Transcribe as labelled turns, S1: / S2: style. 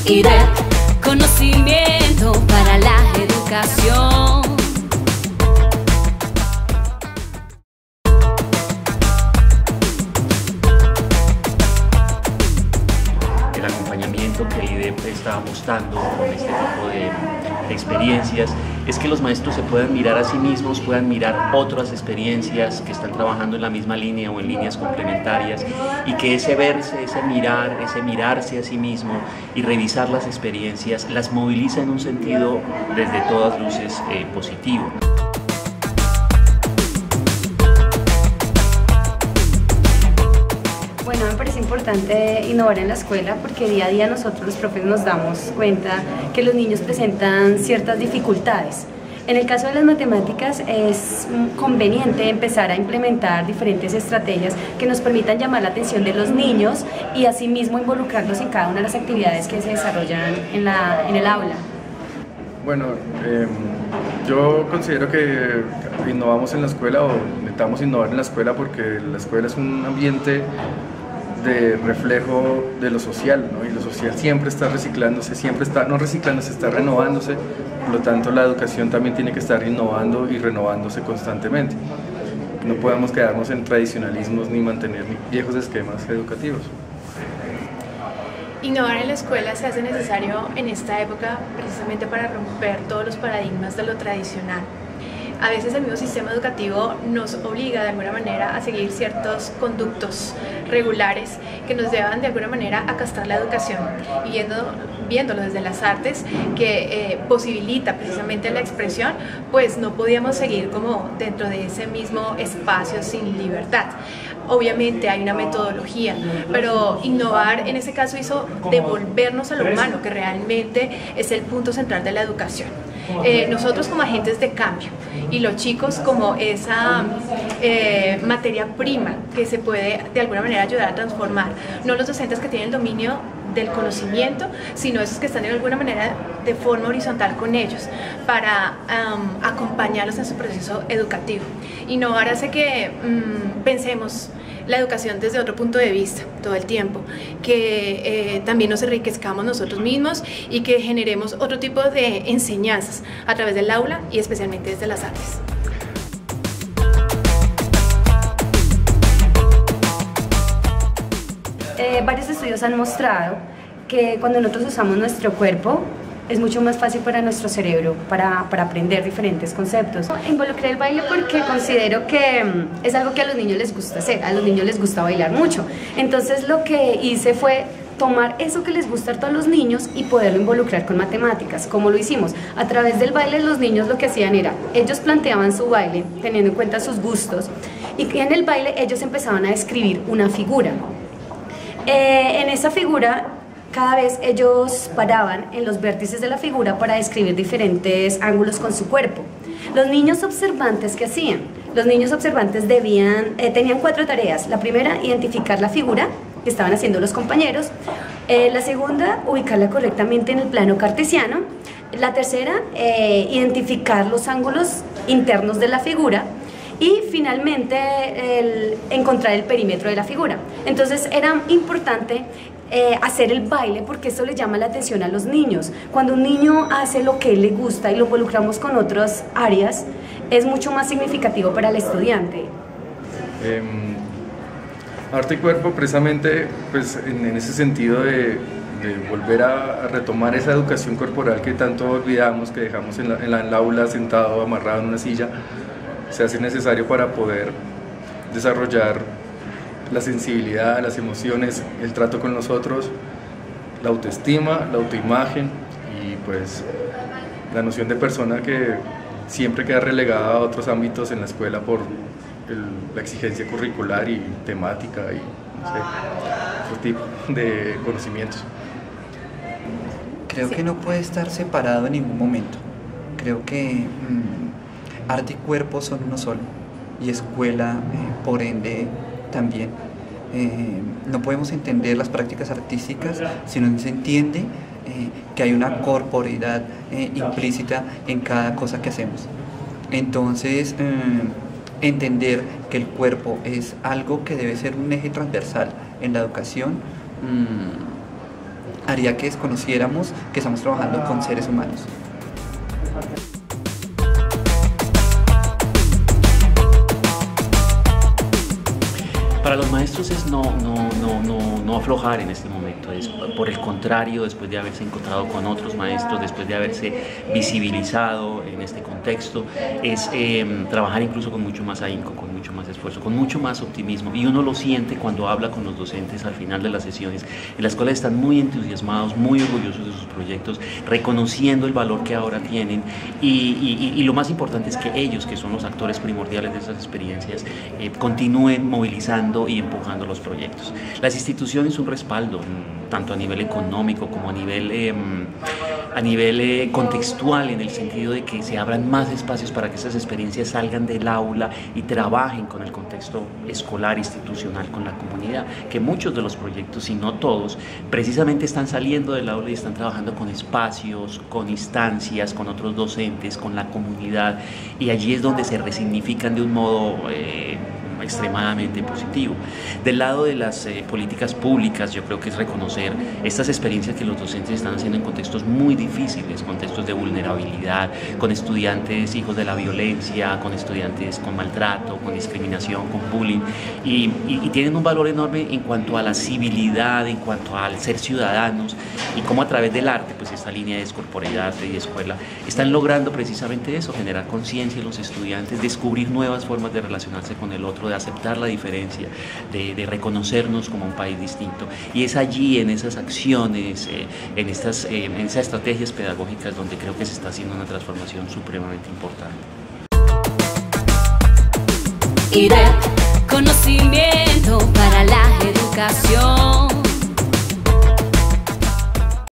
S1: idea, conocimiento para la educación.
S2: El acompañamiento que el IDEP está apostando con este tipo de experiencias es que los maestros se puedan mirar a sí mismos, puedan mirar otras experiencias que están trabajando en la misma línea o en líneas complementarias, y que ese verse, ese mirarse a sí mismo y revisar las experiencias las moviliza en un sentido desde todas luces positivo.
S3: Bueno, me parece importante innovar en la escuela porque día a día nosotros los profes nos damos cuenta que los niños presentan ciertas dificultades. En el caso de las matemáticas es conveniente empezar a implementar diferentes estrategias que nos permitan llamar la atención de los niños y asimismo involucrarlos en cada una de las actividades que se desarrollan en el aula.
S4: Bueno, yo considero que innovamos en la escuela, o intentamos innovar en la escuela, porque la escuela es un ambiente de reflejo de lo social, ¿no? Y lo social siempre está reciclándose, no reciclándose, está renovándose. Por lo tanto, la educación también tiene que estar innovando y renovándose constantemente. No podemos quedarnos en tradicionalismos ni mantener viejos esquemas educativos.
S5: Innovar en la escuela se hace necesario en esta época precisamente para romper todos los paradigmas de lo tradicional. A veces el mismo sistema educativo nos obliga de alguna manera a seguir ciertos conductos regulares que nos llevan de alguna manera a castrar la educación, y viéndolo desde las artes, que posibilita precisamente la expresión, pues no podíamos seguir como dentro de ese mismo espacio sin libertad. Obviamente hay una metodología, pero innovar en ese caso hizo devolvernos a lo humano, que realmente es el punto central de la educación. Nosotros como agentes de cambio y los chicos como esa materia prima que se puede de alguna manera ayudar a transformar, no los docentes que tienen el dominio del conocimiento, sino esos que están de alguna manera de forma horizontal con ellos para acompañarlos en su proceso educativo. Innovar hace que pensemos la educación desde otro punto de vista todo el tiempo, que también nos enriquezcamos nosotros mismos y que generemos otro tipo de enseñanzas a través del aula y especialmente desde las artes.
S3: Varios estudios han mostrado que cuando nosotros usamos nuestro cuerpo es mucho más fácil para nuestro cerebro para aprender diferentes conceptos. Involucré el baile porque considero que es algo que a los niños les gusta hacer, a los niños les gusta bailar mucho. Entonces lo que hice fue tomar eso que les gusta a todos los niños y poderlo involucrar con matemáticas. ¿Cómo lo hicimos? A través del baile los niños lo que hacían era, ellos planteaban su baile teniendo en cuenta sus gustos, y en el baile ellos empezaban a escribir una figura. En esa figura, cada vez ellos paraban en los vértices de la figura para describir diferentes ángulos con su cuerpo. Los niños observantes, ¿qué hacían? Los niños observantes tenían 4 tareas. La primera, identificar la figura que estaban haciendo los compañeros. La segunda, ubicarla correctamente en el plano cartesiano. La tercera, identificar los ángulos internos de la figura. Y finalmente encontrar el perímetro de la figura. Entonces era importante hacer el baile porque eso le llama la atención a los niños. Cuando un niño hace lo que él le gusta y lo involucramos con otras áreas, es mucho más significativo para el estudiante.
S4: Arte y cuerpo, precisamente, pues, en ese sentido de volver a retomar esa educación corporal que tanto olvidamos, que dejamos en el aula sentado, amarrado en una silla, se hace necesario para poder desarrollar la sensibilidad, las emociones, el trato con los otros, la autoestima, la autoimagen y pues la noción de persona, que siempre queda relegada a otros ámbitos en la escuela por la exigencia curricular y temática y no sé, otro tipo de conocimientos.
S6: Creo que no puede estar separado en ningún momento. Creo que arte y cuerpo son uno solo, y escuela por ende también. No podemos entender las prácticas artísticas si no se entiende que hay una corporeidad implícita en cada cosa que hacemos. Entonces, entender que el cuerpo es algo que debe ser un eje transversal en la educación haría que desconociéramos que estamos trabajando con seres humanos.
S2: Para los maestros es no aflojar en este momento, es por el contrario, después de haberse encontrado con otros maestros, después de haberse visibilizado en este contexto, es trabajar incluso con mucho más ahínco, con mucho más esfuerzo, con mucho más optimismo, y uno lo siente cuando habla con los docentes al final de las sesiones. En la escuela están muy entusiasmados, muy orgullosos de sus proyectos, reconociendo el valor que ahora tienen, y lo más importante es que ellos, que son los actores primordiales de esas experiencias, continúen movilizando y empujando los proyectos. Las instituciones un respaldo, tanto a nivel económico como a nivel contextual, en el sentido de que se abran más espacios para que esas experiencias salgan del aula y trabajen con el contexto escolar, institucional, con la comunidad, que muchos de los proyectos, si no todos, precisamente están saliendo del aula y están trabajando con espacios, con instancias, con otros docentes, con la comunidad, y allí es donde se resignifican de un modo extremadamente positivo. Del lado de las políticas públicas, yo creo que es reconocer estas experiencias que los docentes están haciendo en contextos muy difíciles, contextos de vulnerabilidad, con estudiantes hijos de la violencia, con estudiantes con maltrato, con discriminación, con bullying, y tienen un valor enorme en cuanto a la civilidad, en cuanto al ser ciudadanos, y cómo a través del arte, pues esta línea de corporeidad y de escuela, están logrando precisamente eso, generar conciencia en los estudiantes, descubrir nuevas formas de relacionarse con el otro, de aceptar la diferencia, de reconocernos como un país distinto. Y es allí, en esas acciones, en esas estrategias pedagógicas, donde creo que se está haciendo una transformación supremamente importante.
S1: IDEP, conocimiento para la educación.